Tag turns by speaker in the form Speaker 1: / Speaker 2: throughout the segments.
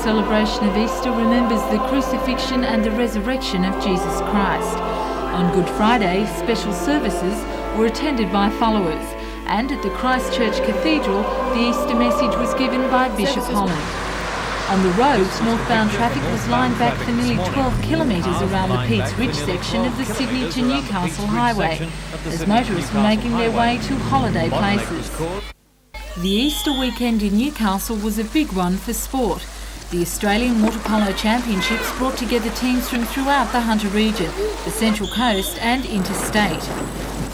Speaker 1: celebration of Easter remembers the crucifixion and the resurrection of Jesus Christ. On Good Friday, special services were attended by followers, and at the Christ Church Cathedral, the Easter message was given by Bishop Holland. On the roads, northbound traffic was lined back for nearly 12 kilometres around the Peat's Ridge section of the Sydney to Newcastle highway, as motorists were making their way to holiday places. The Easter weekend in Newcastle was a big one for sport. The Australian Water Polo Championships brought together teams from throughout the Hunter region, the Central Coast and interstate.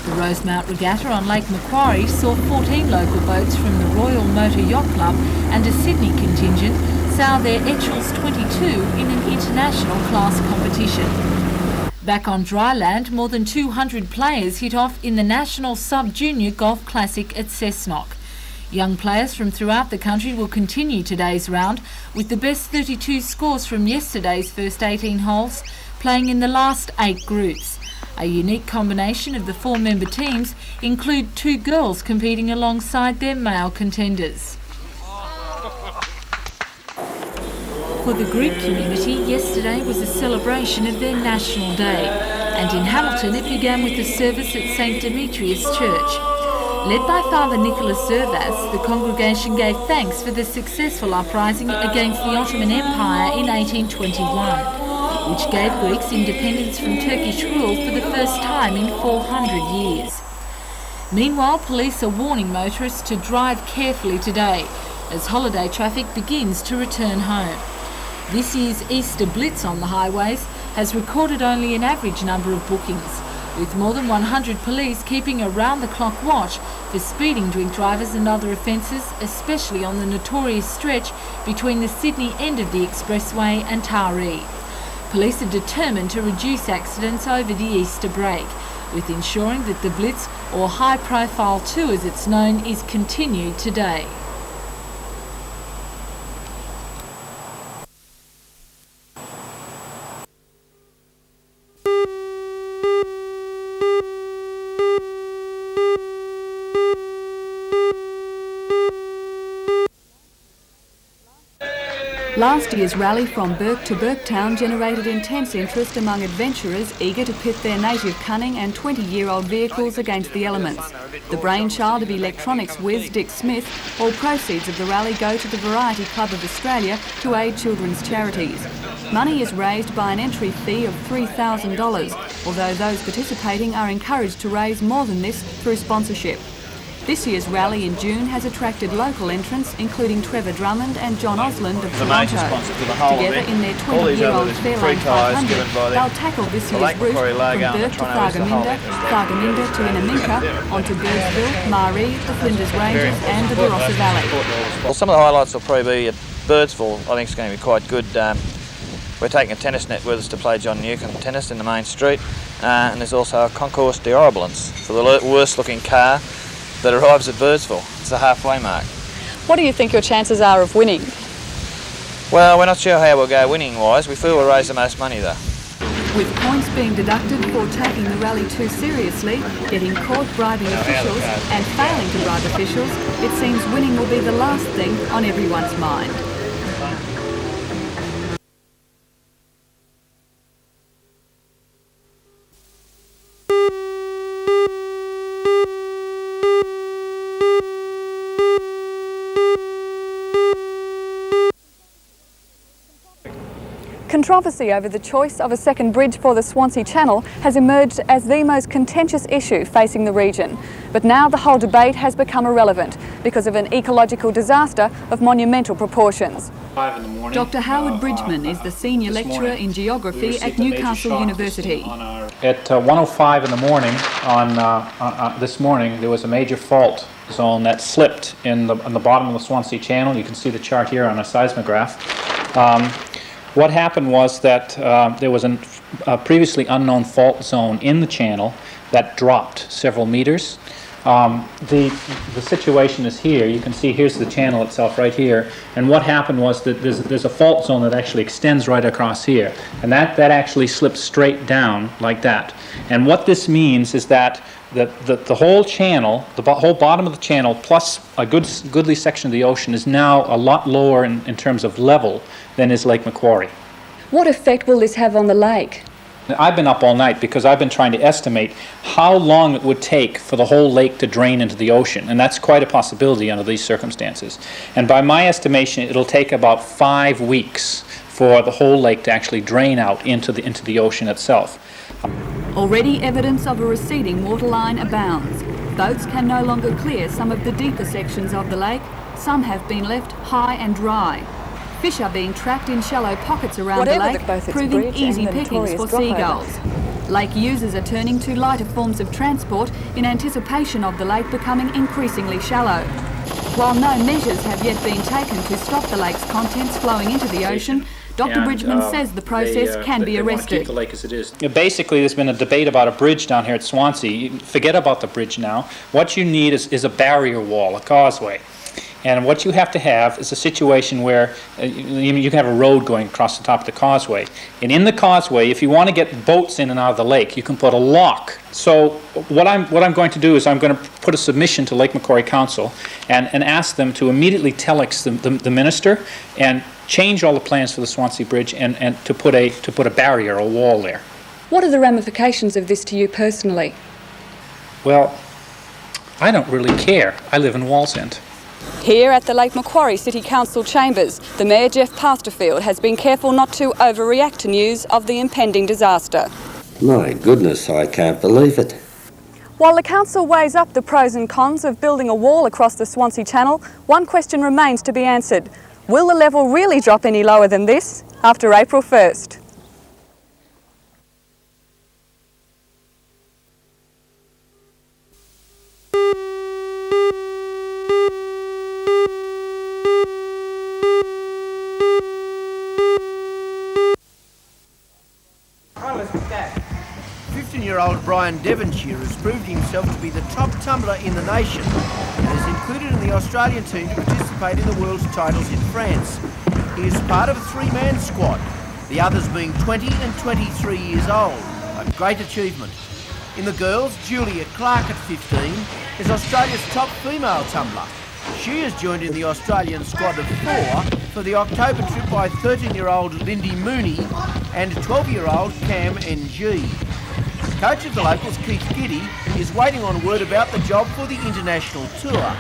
Speaker 1: The Rosemount Regatta on Lake Macquarie saw 14 local boats from the Royal Motor Yacht Club and a Sydney contingent sail their Etchers 22 in an international class competition. Back on dry land, more than 200 players hit off in the National Sub-Junior Golf Classic at Cessnock. Young players from throughout the country will continue today's round, with the best 32 scores from yesterday's first 18 holes playing in the last 8 groups. A unique combination of the 4-member teams include 2 girls competing alongside their male contenders. For the Greek community, yesterday was a celebration of their National Day, and in Hamilton it began with a service at St Demetrius Church. Led by Father Nicholas Servas, the congregation gave thanks for the successful uprising against the Ottoman Empire in 1821, which gave Greeks independence from Turkish rule for the first time in 400 years. Meanwhile, police are warning motorists to drive carefully today, as holiday traffic begins to return home. This year's Easter blitz on the highways has recorded only an average number of bookings, with more than 100 police keeping a round-the-clock watch for speeding drink drivers and other offences, especially on the notorious stretch between the Sydney end of the expressway and Taree. Police are determined to reduce accidents over the Easter break, with ensuring that the blitz, or high-profile 2 as it's known, is continued today.
Speaker 2: Last year's rally from Bourke to Burketown generated intense interest among adventurers eager to pit their native cunning and 20-year-old vehicles against the elements. The brainchild of electronics whiz Dick Smith, all proceeds of the rally go to the Variety Club of Australia to aid children's charities. Money is raised by an entry fee of $3,000, although those participating are encouraged to raise more than this through sponsorship. This year's rally in June has attracted local entrants, including Trevor Drummond and John Osland of Toronto. Together in their 20-year-old Fairlane 500, they'll tackle this year's route from Bourke to Thargomindah to Inaminka, onto Birdsville, Maree, the Flinders Ranges and the Barossa Valley.
Speaker 3: Well, some of the highlights will probably be at Birdsville. I think it's going to be quite good. We're taking a tennis net with us to play John Newcombe tennis in the main street, and there's also a concours d'ambulance for the worst looking car that arrives at Birdsville. It's a halfway mark.
Speaker 2: What do you think your chances are of winning?
Speaker 3: Well, we're not sure how we'll go winning wise. We feel we'll raise the most money though.
Speaker 2: With points being deducted for taking the rally too seriously, getting caught bribing officials and failing to bribe officials, it seems winning will be the last thing on everyone's mind. Controversy over the choice of a second bridge for the Swansea Channel has emerged as the most contentious issue facing the region. But now the whole debate has become irrelevant because of an ecological disaster of monumental proportions. Dr. Howard Bridgman is the senior lecturer in geography at Newcastle University.
Speaker 4: At 1:05 in the morning this morning, there was a major fault zone that slipped on the bottom of the Swansea Channel. You can see the chart here on a seismograph. What happened was that there was a previously unknown fault zone in the channel that dropped several meters. The situation is here. You can see here's the channel itself right here. And what happened was that there's a fault zone that actually extends right across here. And that actually slips straight down like that. And what this means is that the whole channel, whole bottom of the channel, plus a goodly section of the ocean is now a lot lower in terms of level than is Lake Macquarie.
Speaker 2: What effect will this have on the lake?
Speaker 4: I've been up all night because I've been trying to estimate how long it would take for the whole lake to drain into the ocean, and that's quite a possibility under these circumstances. And by my estimation, it'll take about 5 weeks for the whole lake to actually drain out into the ocean itself.
Speaker 2: Already evidence of a receding waterline abounds. Boats can no longer clear some of the deeper sections of the lake. Some have been left high and dry. Fish are being trapped in shallow pockets around the lake, proving easy pickings for seagulls. Lake users are turning to lighter forms of transport in anticipation of the lake becoming increasingly shallow. While no measures have yet been taken to stop the lake's contents flowing into the ocean, Dr. Bridgman says the process can be arrested.
Speaker 4: Keep the lake as it is. Basically, there's been a debate about a bridge down here at Swansea. Forget about the bridge now. What you need is a barrier wall, a causeway. And what you have to have is a situation where you can have a road going across the top of the causeway. And in the causeway, if you want to get boats in and out of the lake, you can put a lock. So what I'm going to do is I'm going to put a submission to Lake Macquarie Council and ask them to immediately telex the minister and change all the plans for the Swansea Bridge and to put a barrier, a wall there.
Speaker 2: What are the ramifications of this to you personally?
Speaker 4: Well, I don't really care. I live in Wallsend.
Speaker 2: Here at the Lake Macquarie City Council chambers, the Mayor Jeff Pasterfield has been careful not to overreact to news of the impending disaster.
Speaker 5: My goodness, I can't believe it.
Speaker 2: While the council weighs up the pros and cons of building a wall across the Swansea Channel, one question remains to be answered. Will the level really drop any lower than this after April 1st?
Speaker 6: Brian Devonshire has proved himself to be the top tumbler in the nation and is included in the Australian team to participate in the world's titles in France. He is part of a three-man squad, the others being 20 and 23 years old, a great achievement. In the girls, Julia Clark at 15 is Australia's top female tumbler. She is joined in the Australian squad of 4 for the October trip by 13-year-old Lindy Mooney and 12-year-old Cam NG. Coach of the locals, Keith Giddy, is waiting on word about the job for the international tour.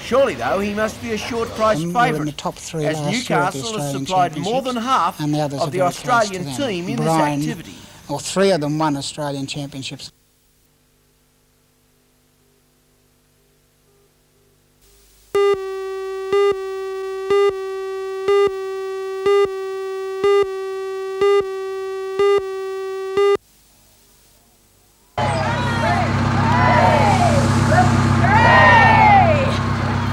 Speaker 6: Surely, though, he must be a short-price favourite, as Newcastle has supplied more than half of the Australian team in this activity.
Speaker 7: Well, 3 of them won Australian Championships.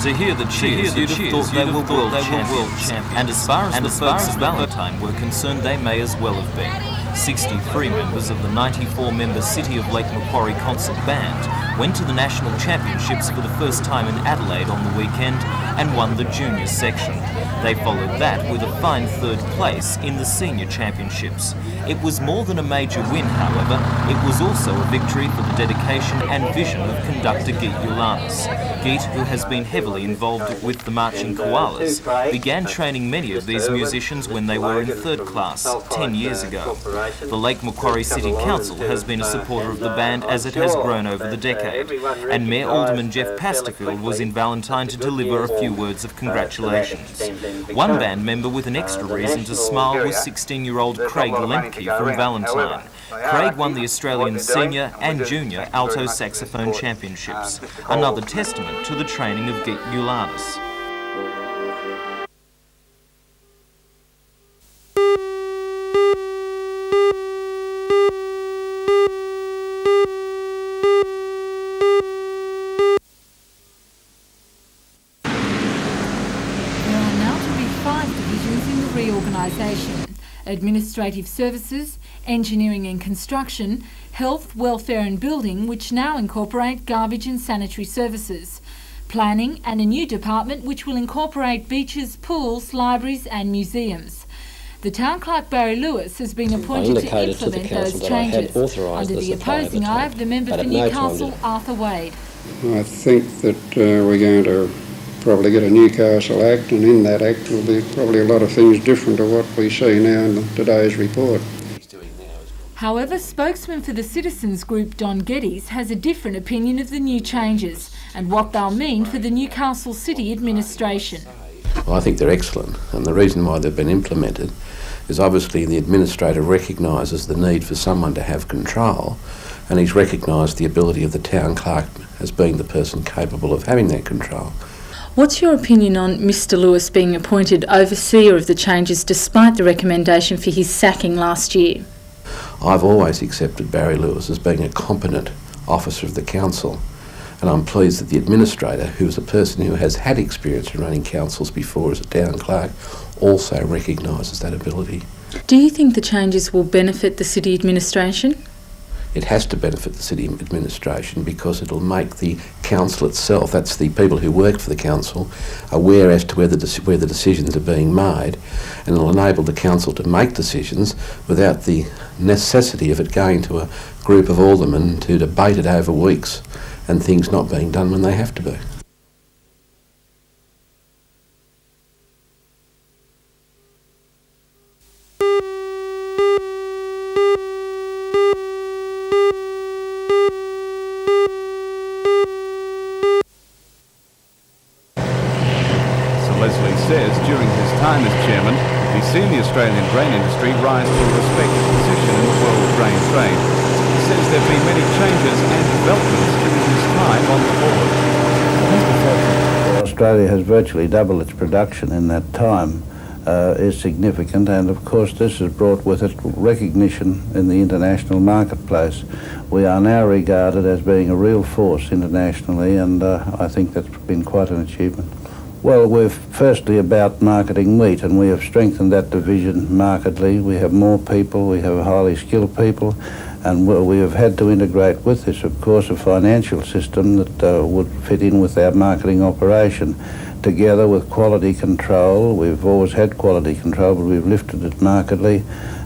Speaker 8: To hear the cheers, you'd have thought they were world champions. And as far as the folks of Valentine were concerned, they may as well have been. 63 members of the 94-member City of Lake Macquarie Concert Band went to the National Championships for the first time in Adelaide on the weekend and won the junior section. They followed that with a fine 3rd place in the Senior Championships. It was more than a major win, however. It was also a victory for the dedication and vision of conductor Geet Ulanis. Geet, who has been heavily involved with the Marching Koalas, began training many of these musicians when they were in 3rd class 10 years ago. The Lake Macquarie City Council has been a supporter of the band as it has grown over the decade, and Mayor Alderman Jeff Pasterfield was in Valentine to deliver a few words of congratulations. One band member with an extra reason to smile was 16-year-old Craig Lemke from Valentine. Craig won the Australian Senior and Junior Alto Saxophone Championships, another testament to the training of Geet Ulanis.
Speaker 1: Administrative Services, engineering and construction, health, welfare and building, which now incorporate garbage and sanitary services, planning, and a new department which will incorporate beaches, pools, libraries and museums. The Town Clerk Barry Lewis has been appointed to implement those changes under the opposing eye of the member for Newcastle, Arthur Wade.
Speaker 9: I think that we're going to probably get a Newcastle Act, and in that Act will be probably a lot of things different to what we see now in today's report.
Speaker 1: However, spokesman for the citizens group Don Geddes has a different opinion of the new changes and what they'll mean for the Newcastle City administration.
Speaker 10: Well, I think they're excellent, and the reason why they've been implemented is obviously the administrator recognises the need for someone to have control, and he's recognised the ability of the town clerk as being the person capable of having that control.
Speaker 1: What's your opinion on Mr Lewis being appointed overseer of the changes despite the recommendation for his sacking last year?
Speaker 10: I've always accepted Barry Lewis as being a competent officer of the council, and I'm pleased that the administrator, who is a person who has had experience in running councils before as a town clerk, also recognises that ability.
Speaker 1: Do you think the changes will benefit the city administration?
Speaker 10: It has to benefit the city administration because it'll make the council itself, that's the people who work for the council, aware as to where the decisions are being made, and it'll enable the council to make decisions without the necessity of it going to a group of aldermen to debate it over weeks and things not being done when they have to be.
Speaker 11: Leslie says during his time as chairman, he's seen the Australian grain industry rise to a respected position in the world grain trade. He says there have been many changes and developments during his time on the board.
Speaker 12: Australia has virtually doubled its production in that time, is significant, and of course this has brought with it recognition in the international marketplace. We are now regarded as being a real force internationally, and I think that's been quite an achievement. Well, we're firstly about marketing wheat, and we have strengthened that division markedly. We have more people, we have highly skilled people, and we have had to integrate with this, of course, a financial system that would fit in with our marketing operation. Together with quality control, we've always had quality control, but we've lifted it markedly,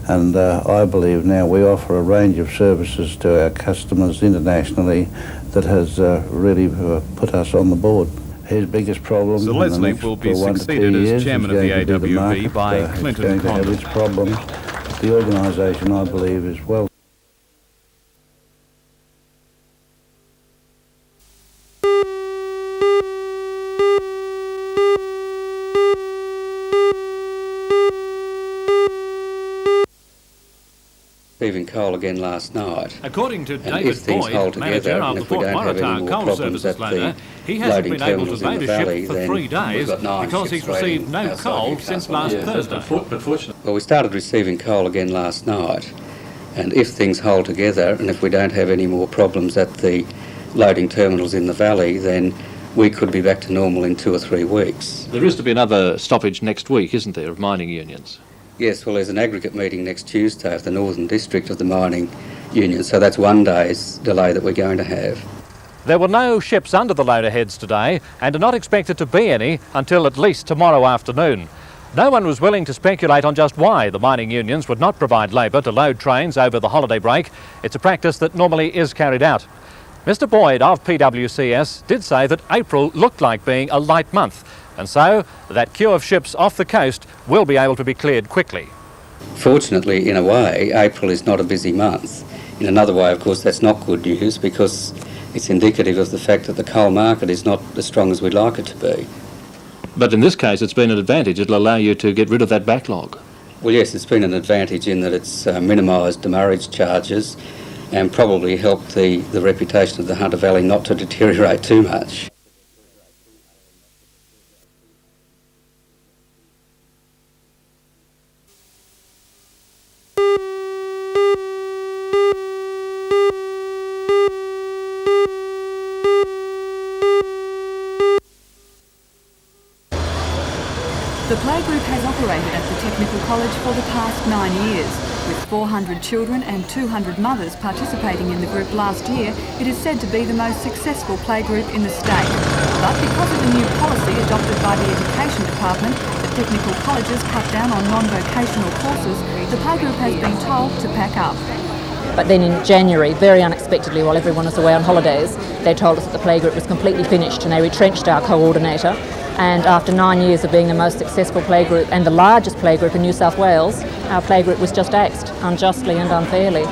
Speaker 12: and I believe now we offer a range of services to our customers internationally that has really put us on the board. His biggest problem.
Speaker 11: So Leslie will be succeeded as chairman of the AWB by Clinton Condon.
Speaker 12: Its problems. The organisation, I believe, is well.
Speaker 5: Receiving coal again last night.
Speaker 13: According to
Speaker 5: and
Speaker 13: David Boyd, manager of the Port Waratah Coal Services loader, he hasn't been able to load a ship for 3 days because he's received no coal since last Thursday.
Speaker 5: Well, we started receiving coal again last night, and if things hold together and if we don't have any more problems at the loading terminals in the valley, then we could be back to normal in 2 or 3 weeks.
Speaker 14: There is to be another stoppage next week, isn't there, of mining unions?
Speaker 5: Yes, well, there's an aggregate meeting next Tuesday of the Northern District of the Mining Union, so that's 1 day's delay that we're going to have.
Speaker 15: There were no ships under the loader heads today and are not expected to be any until at least tomorrow afternoon. No one was willing to speculate on just why the mining unions would not provide labour to load trains over the holiday break. It's a practice that normally is carried out. Mr Boyd of PWCS did say that April looked like being a light month, and so that queue of ships off the coast will be able to be cleared quickly.
Speaker 5: Fortunately, in a way, April is not a busy month. In another way, of course, that's not good news because it's indicative of the fact that the coal market is not as strong as we'd like it to be.
Speaker 14: But in this case, it's been an advantage. It'll allow you to get rid of that backlog.
Speaker 5: Well, yes, it's been an advantage in that it's minimised demurrage charges and probably helped the reputation of the Hunter Valley not to deteriorate too much.
Speaker 2: The playgroup has operated at the Technical College for the past 9 years. With 400 children and 200 mothers participating in the group last year, it is said to be the most successful playgroup in the state. But because of the new policy adopted by the Education Department, the technical colleges cut down on non-vocational courses, the playgroup has been told to pack up.
Speaker 16: But then in January, very unexpectedly, while everyone was away on holidays, they told us that the playgroup was completely finished and they retrenched our coordinator. And after 9 years of being the most successful playgroup and the largest playgroup in New South Wales, our playgroup was just axed, unjustly and unfairly.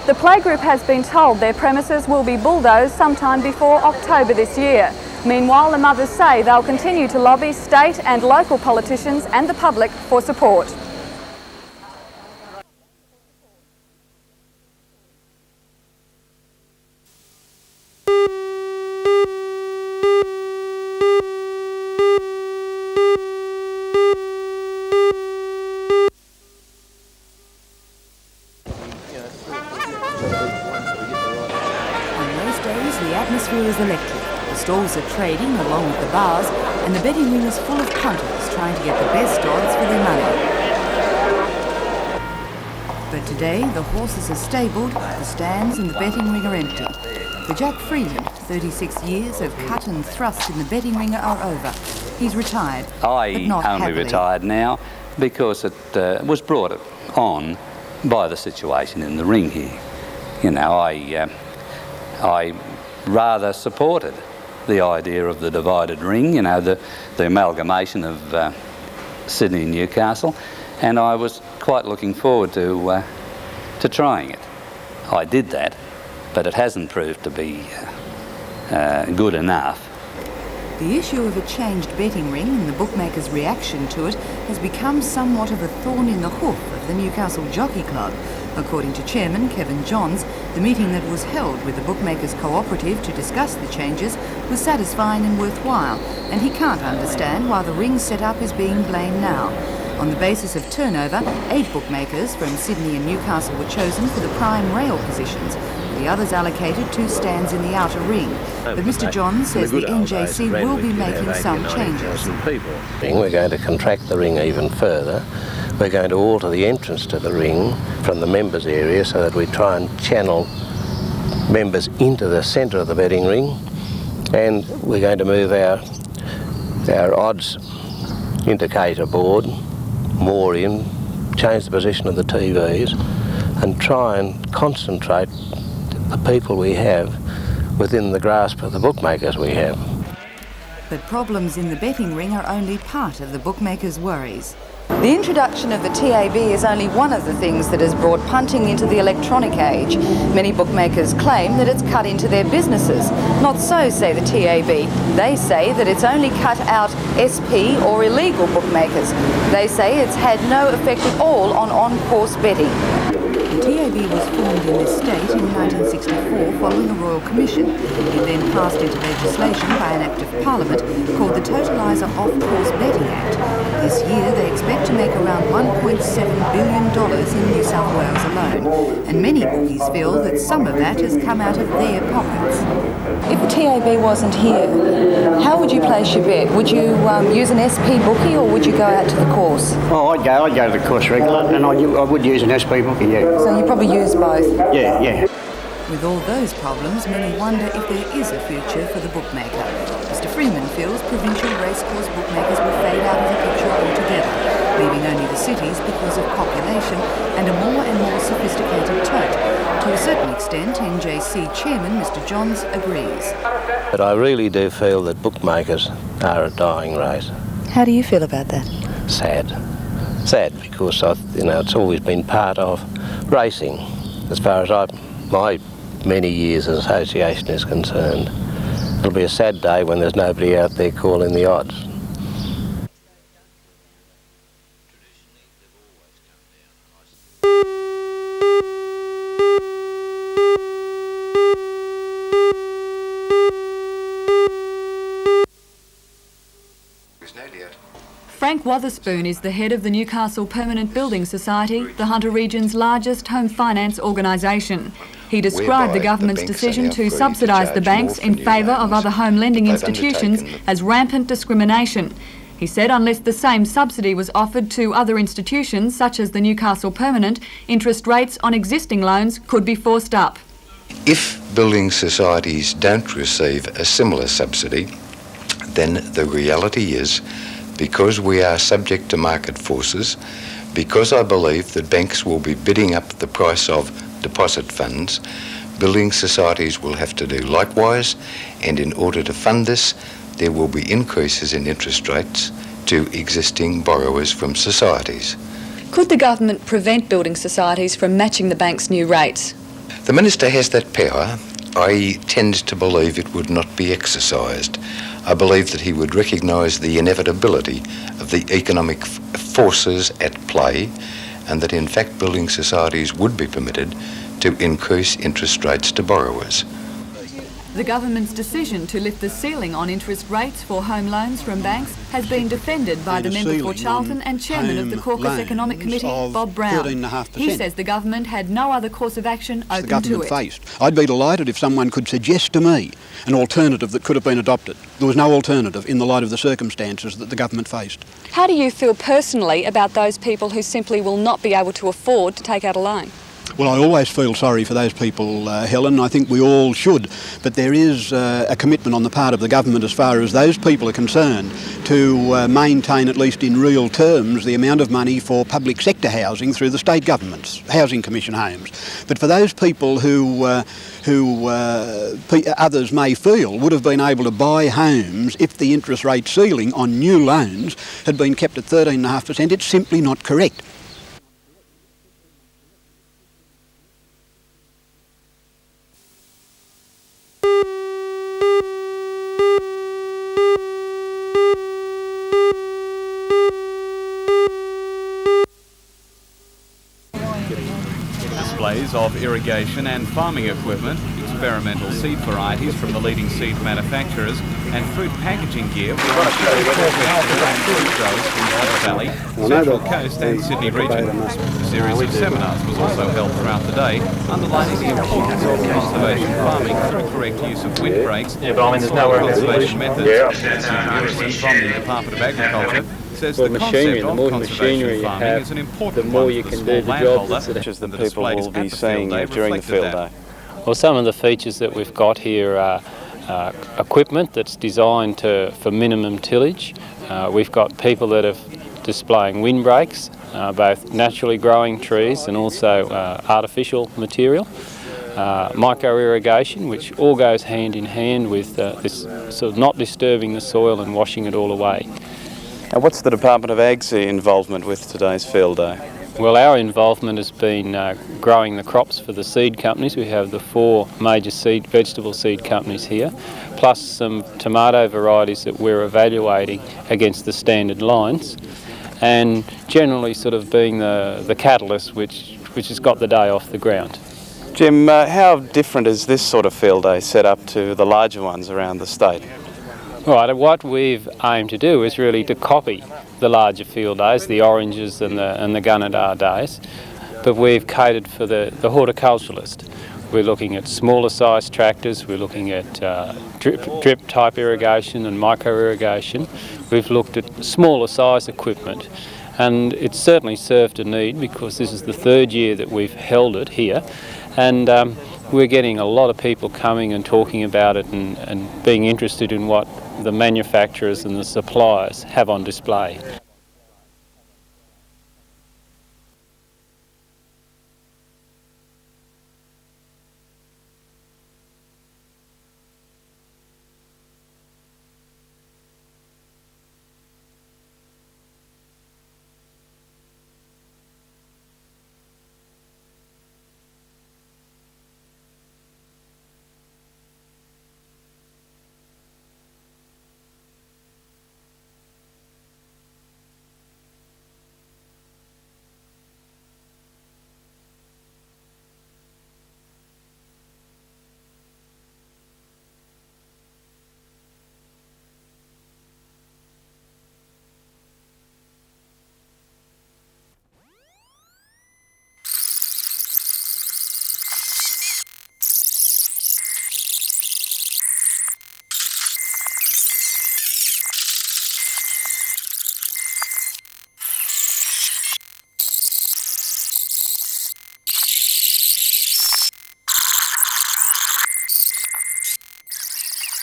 Speaker 2: The playgroup has been told their premises will be bulldozed sometime before October this year. Meanwhile, the mothers say they'll continue to lobby state and local politicians and the public for support.
Speaker 17: Is electric. The stalls are trading along with the bars, and the betting ring is full of punters trying to get the best odds for their money. But today, the horses are stabled, the stands and the betting ring are empty. For Jack Freeman, 36 years of cut and thrust in the betting ring are over. He's retired, but not
Speaker 18: I only
Speaker 17: happily.
Speaker 18: retired now because it was brought on by the situation in the ring here. You know, I rather supported the idea of the divided ring, you know, the amalgamation of Sydney and Newcastle, and I was quite looking forward to trying it. I did that, but it hasn't proved to be good enough.
Speaker 17: The issue of a changed betting ring and the bookmakers' reaction to it has become somewhat of a thorn in the hoof of the Newcastle Jockey Club. According to Chairman Kevin Johns, the meeting that was held with the Bookmakers Cooperative to discuss the changes was satisfying and worthwhile, and he can't understand why the ring setup is being blamed now. On the basis of turnover, 8 bookmakers from Sydney and Newcastle were chosen for the prime rail positions. The others allocated 2 stands in the outer ring. But Mr Johns says the NJC will be making some changes.
Speaker 10: We're going to contract the ring even further. We're going to alter the entrance to the ring from the members area so that we try and channel members into the centre of the betting ring, and we're going to move our odds indicator board more in, change the position of the TVs and try and concentrate the people we have within the grasp of the bookmakers we have.
Speaker 17: But problems in the betting ring are only part of the bookmakers' worries.
Speaker 19: The introduction of the TAB is only one of the things that has brought punting into the electronic age. Many bookmakers claim that it's cut into their businesses. Not so, say the TAB. They say that it's only cut out SP or illegal bookmakers. They say it's had no effect at all on on-course betting.
Speaker 17: The TAB was formed in this state in 1964 following a royal commission. It then passed into legislation by an Act of Parliament called the Totaliser Off-Course Betting Act. This year they expect to make around $1.7 billion in New South Wales alone, and many bookies feel that some of that has come out of their pockets.
Speaker 19: If the TAB wasn't here, how would you place your bet? Would you use an SP bookie or would you go out to the course?
Speaker 20: Oh, I'd go to the course regular, and I would use an SP bookie, yeah.
Speaker 19: So you probably use both?
Speaker 20: Yeah.
Speaker 17: With all those problems, many wonder if there is a future for the bookmaker. Mr Freeman feels provincial racecourse bookmakers will fade out of the picture altogether, leaving only the cities because of population and a more and more sophisticated tote. To a certain extent, NJC Chairman Mr Johns agrees.
Speaker 10: But I really do feel that bookmakers are a dying race.
Speaker 19: How do you feel about that?
Speaker 10: Sad because it's always been part of racing as far as my many years as association is concerned. It'll be a sad day when there's nobody out there calling the odds.
Speaker 2: Frank Wotherspoon is the head of the Newcastle Permanent Building Society, the Hunter region's largest home finance organisation. He described the government's decision to subsidise the banks in favour of other home lending institutions as rampant discrimination. He said unless the same subsidy was offered to other institutions, such as the Newcastle Permanent, interest rates on existing loans could be forced up.
Speaker 21: If building societies don't receive a similar subsidy, then the reality is, because we are subject to market forces, because I believe that banks will be bidding up the price of deposit funds, building societies will have to do likewise, and in order to fund this, there will be increases in interest rates to existing borrowers from societies.
Speaker 2: Could the government prevent building societies from matching the bank's new rates?
Speaker 21: The Minister has that power. I tend to believe it would not be exercised. I believe that he would recognise the inevitability of the economic forces at play, and that in fact building societies would be permitted to increase interest rates to borrowers.
Speaker 2: The government's decision to lift the ceiling on interest rates for home loans from banks has been defended by the member for Charlton and chairman of the Caucus Economic Committee, Bob Brown. He says the government had no other course of action open to it.
Speaker 22: I'd be delighted if someone could suggest to me an alternative that could have been adopted. There was no alternative in the light of the circumstances that the government faced.
Speaker 2: How do you feel personally about those people who simply will not be able to afford to take out a loan?
Speaker 22: Well, I always feel sorry for those people, Helen. I think we all should. But there is a commitment on the part of the government as far as those people are concerned to maintain, at least in real terms, the amount of money for public sector housing through the state government's Housing Commission homes. But for those people who others may feel would have been able to buy homes if the interest rate ceiling on new loans had been kept at 13.5%, it's simply not correct.
Speaker 11: Displays of irrigation and farming equipment, experimental seed varieties from the leading seed manufacturers, and fruit packaging gear from fruit growers from the Hunter Valley, Central Coast and Sydney region. A series of seminars was also held throughout the day, underlining the importance of conservation farming through correct use of windbreaks and soil conservation methods. Steve from the Department of Agriculture says the machinery, the more machinery you have, the more you can do the job.
Speaker 23: The people will be seeing during the field day.
Speaker 24: Well, some of the features that we've got here are equipment that's designed for minimum tillage. We've got people that are displaying windbreaks, both naturally growing trees and also artificial material. Micro-irrigation, which all goes hand in hand with this sort of not disturbing the soil and washing it all away.
Speaker 23: And what's the Department of Ag's involvement with today's field day?
Speaker 24: Well, our involvement has been growing the crops for the seed companies. We have the 4 major vegetable seed companies here, plus some tomato varieties that we're evaluating against the standard lines, and generally sort of being the catalyst which has got the day off the ground.
Speaker 23: Jim, how different is this sort of field day set up to the larger ones around the state?
Speaker 24: Right, what we've aimed to do is really to copy the larger field days, the Oranges and the Gunnedah days, but we've catered for the horticulturalist. We're looking at smaller size tractors, we're looking at drip type irrigation and micro irrigation. We've looked at smaller size equipment, and it's certainly served a need because this is the 3rd year that we've held it here, and we're getting a lot of people coming and talking about it and being interested in what the manufacturers and the suppliers have on display.